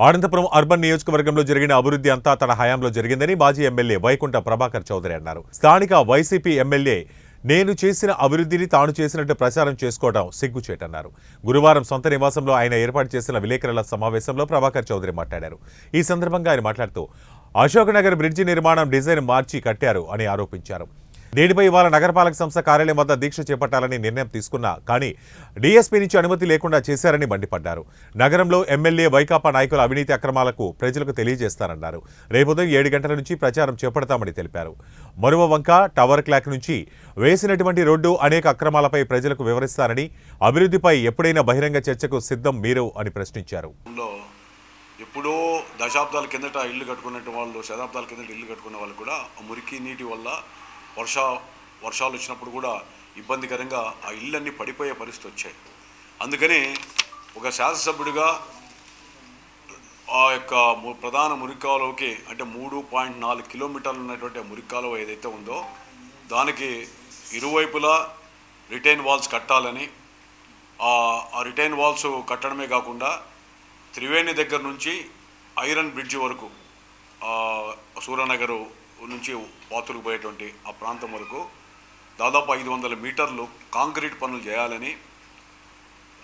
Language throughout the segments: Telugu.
అనంతపురం అర్బన్ నియోజకవర్గంలో జరిగిన అభివృద్ధి అంతా తన హయాంలో జరిగిందని మాజీ ఎమ్మెల్యే వైకుంఠ ప్రభాకర్ చౌదరి అన్నారు. స్థానిక వైసీపీ ఎమ్మెల్యే నేను చేసిన అభివృద్ధిని తాను చేసినట్టు ప్రచారం చేసుకోవడం సిగ్గుచేటన్నారు. గురువారం సొంత నివాసంలో ఆయన ఏర్పాటు చేసిన విలేకరుల సమావేశంలో ప్రభాకర్ చౌదరి మాట్లాడారు. ఈ సందర్భంగా ఆయన మాట్లాడుతూ అశోక్నగర్ బ్రిడ్జి నిర్మాణం డిజైన్ మార్చి కట్టారు అని ఆరోపించారు. దీనిపై ఇవాళ నగరపాలక సంస్థ కార్యాలయం వద్ద దీక్ష చేపట్టాలని నిర్ణయం తీసుకున్నా కానీ డీఎస్పీ నుంచి అనుమతి లేకుండా చేశారని మండిపడ్డారు. నగరంలో ఎమ్మెల్యే వైకాపా నాయకుల అవినీతి అక్రమాలకు ప్రజలకు తెలియజేస్తారన్నారు. రేపు ఉదయం 7 గంటల నుంచి ప్రచారం చేపడతామని తెలిపారు. మరువవంక టవర్ క్లాక్ నుంచి వేసినటువంటి రోడ్డు అనేక అక్రమాలపై ప్రజలకు వివరిస్తారని, అభివృద్ధిపై ఎప్పుడైనా బహిరంగ చర్చకు సిద్ధం మీరు అని ప్రశ్నించారు. ఎప్పుడో దశాబ్దాల కిందట ఇల్లు కట్టుకున్నట్టు వాళ్ళు, శతాబ్దాల కిందట ఇల్లు కట్టుకున్న వాళ్ళు కూడా మురికి నీటి వల్ల వర్షాలు వచ్చినప్పుడు కూడా ఇబ్బందికరంగా ఆ ఇళ్ళన్నీ పడిపోయే పరిస్థితి వచ్చాయి. అందుకని ఒక శాసనసభ్యుడిగా ఆ యొక్క ప్రధాన మురికాలువకి అంటే 3.4 కిలోమీటర్లు ఉన్నటువంటి మురికాలువ ఏదైతే ఉందో దానికి ఇరువైపులా రిటైన్ వాల్స్ కట్టాలని, ఆ రిటైన్ వాల్స్ కట్టడమే కాకుండా త్రివేణి దగ్గర నుంచి ఐరన్ బ్రిడ్జి వరకు సూర్యనగర్ నుంచి పాతులకు పోయేటువంటి ఆ ప్రాంతం వరకు దాదాపు 500 మీటర్లు కాంక్రీట్ పనులు చేయాలని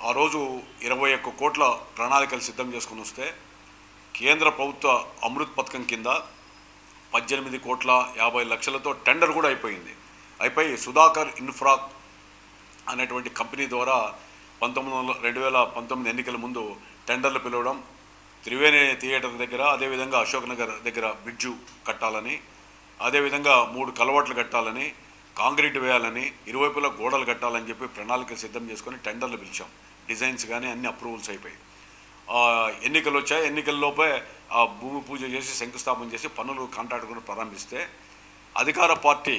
ఆ రోజు 21 కోట్ల ప్రణాళికలు సిద్ధం చేసుకుని వస్తే కేంద్ర ప్రభుత్వ అమృత్ పథకం కింద 18,50,00,000తో టెండర్ కూడా అయిపోయి సుధాకర్ ఇన్ఫ్రా అనేటువంటి కంపెనీ ద్వారా 2019 ఎన్నికల ముందు టెండర్లు పిలవడం, త్రివేణి థియేటర్ దగ్గర అదేవిధంగా అశోక్ నగర్ దగ్గర బ్రిడ్జు కట్టాలని, అదేవిధంగా 3 కలవట్లు కట్టాలని, కాంక్రీట్ వేయాలని, ఇరువైపులా గోడలు కట్టాలని చెప్పి ప్రణాళికలు సిద్ధం చేసుకొని టెండర్లు పిలిచాం. డిజైన్స్ కానీ అన్ని అప్రూవల్స్ అయిపోయి ఎన్నికలు వచ్చాయి. ఎన్నికల్లోపే ఆ భూమి పూజ చేసి శంకుస్థాపన చేసి పనులు కాంట్రాక్ట్ కూడా ప్రారంభిస్తే అధికార పార్టీ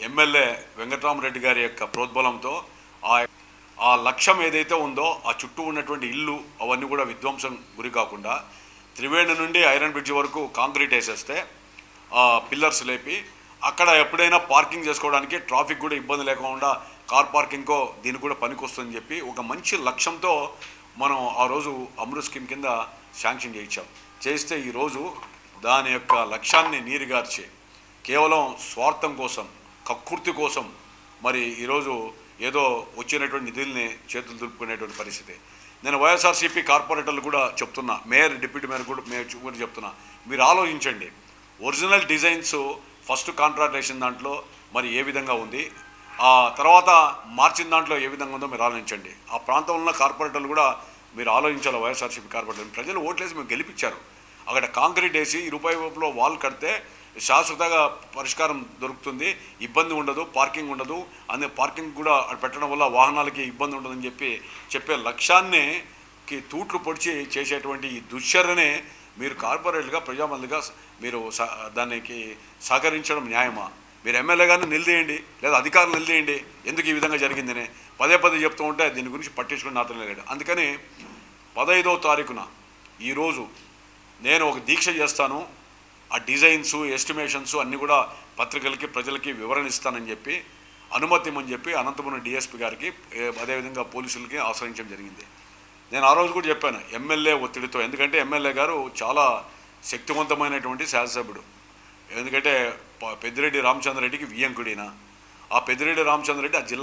ఎమ్మెల్యే వెంకటరామరెడ్డి గారి యొక్క ప్రోద్బలంతో ఆ లక్ష్యం ఏదైతే ఉందో ఆ చుట్టూ ఉన్నటువంటి ఇల్లు అవన్నీ కూడా విధ్వంసం గురి కాకుండా త్రివేణి నుండి ఐరన్ బ్రిడ్జి వరకు కాంక్రీట్ వేసేస్తే పిల్లర్స్ లేపి అక్కడ ఎప్పుడైనా పార్కింగ్ చేసుకోవడానికి ట్రాఫిక్ కూడా ఇబ్బంది లేకుండా కార్ పార్కింగ్కో దీనికి కూడా పనికొస్తుందని చెప్పి ఒక మంచి లక్ష్యంతో మనం ఆ రోజు అమృత్ స్కీమ్ కింద శాంక్షన్ చేస్తే ఈరోజు దాని యొక్క లక్ష్యాన్ని నీరుగార్చి కేవలం స్వార్థం కోసం, కక్కుర్తి కోసం మరి ఈరోజు ఏదో వచ్చినటువంటి నిధుల్ని చేతులు దులుపుకునేటువంటి పరిస్థితి. నేను వైఎస్ఆర్సీపీ కార్పొరేటర్లు కూడా చెప్తున్నా, మేయర్, డిప్యూటీ మేయర్ కూడా చెప్తున్నా, మీరు ఆలోచించండి. ఒరిజినల్ డిజైన్స్ ఫస్ట్ కాంట్రాక్టేషన్ దాంట్లో మరి ఏ విధంగా ఉంది, ఆ తర్వాత మార్చిన దాంట్లో ఏ విధంగా ఉందో మీరు ఆలోచించండి. ఆ ప్రాంతంలో ఉన్న కార్పొరేటర్లు కూడా మీరు ఆలోచించాలి. వైఎస్ఆర్సీపీ కార్పొరేటర్లు ప్రజలు ఓట్లేసి మేము గెలిపించారు. అక్కడ కాంక్రీట్ వేసి ఇరువైపులో వాల్ కడితే శాశ్వతంగా పరిష్కారం దొరుకుతుంది, ఇబ్బంది ఉండదు, పార్కింగ్ ఉండదు, అనే పార్కింగ్ కూడా పెట్టడం వల్ల వాహనాలకి ఇబ్బంది ఉండదని చెప్పే లక్ష్యాన్ని తూట్లు పొడిచి చేసేటువంటి ఈ దుశ్చర్యనే మీరు కార్పొరేట్గా ప్రజామందిగా మీరు దానికి సహకరించడం న్యాయమా? మీరు ఎమ్మెల్యే గారిని నిలదీయండి, లేదా అధికారులు నిలదీయండి, ఎందుకు ఈ విధంగా జరిగిందని పదే చెప్తూ ఉంటే దీని గురించి పట్టించుకుని నాతో లేడు. అందుకని 15వ తారీఖున ఈరోజు నేను ఒక దీక్ష చేస్తాను. ఆ డిజైన్స్, ఎస్టిమేషన్స్ అన్నీ కూడా పత్రికలకి, ప్రజలకి వివరణ ఇస్తానని చెప్పి అనుమతి ఇమ్మని చెప్పి అనంతపురం డిఎస్పీ గారికి అదేవిధంగా పోలీసులకి ఆశ్రయించడం జరిగింది. నేను ఆ రోజు కూడా చెప్పాను ఎమ్మెల్యే ఒత్తిడితో, ఎందుకంటే ఎమ్మెల్యే గారు చాలా శక్తివంతమైనటువంటి శాసనసభ్యుడు. ఎందుకంటే పెద్దిరెడ్డి రామచంద్రరెడ్డికి వియ్యంకుడిన, ఆ పెద్దిరెడ్డి రామచంద్రరెడ్డి ఆ జిల్లా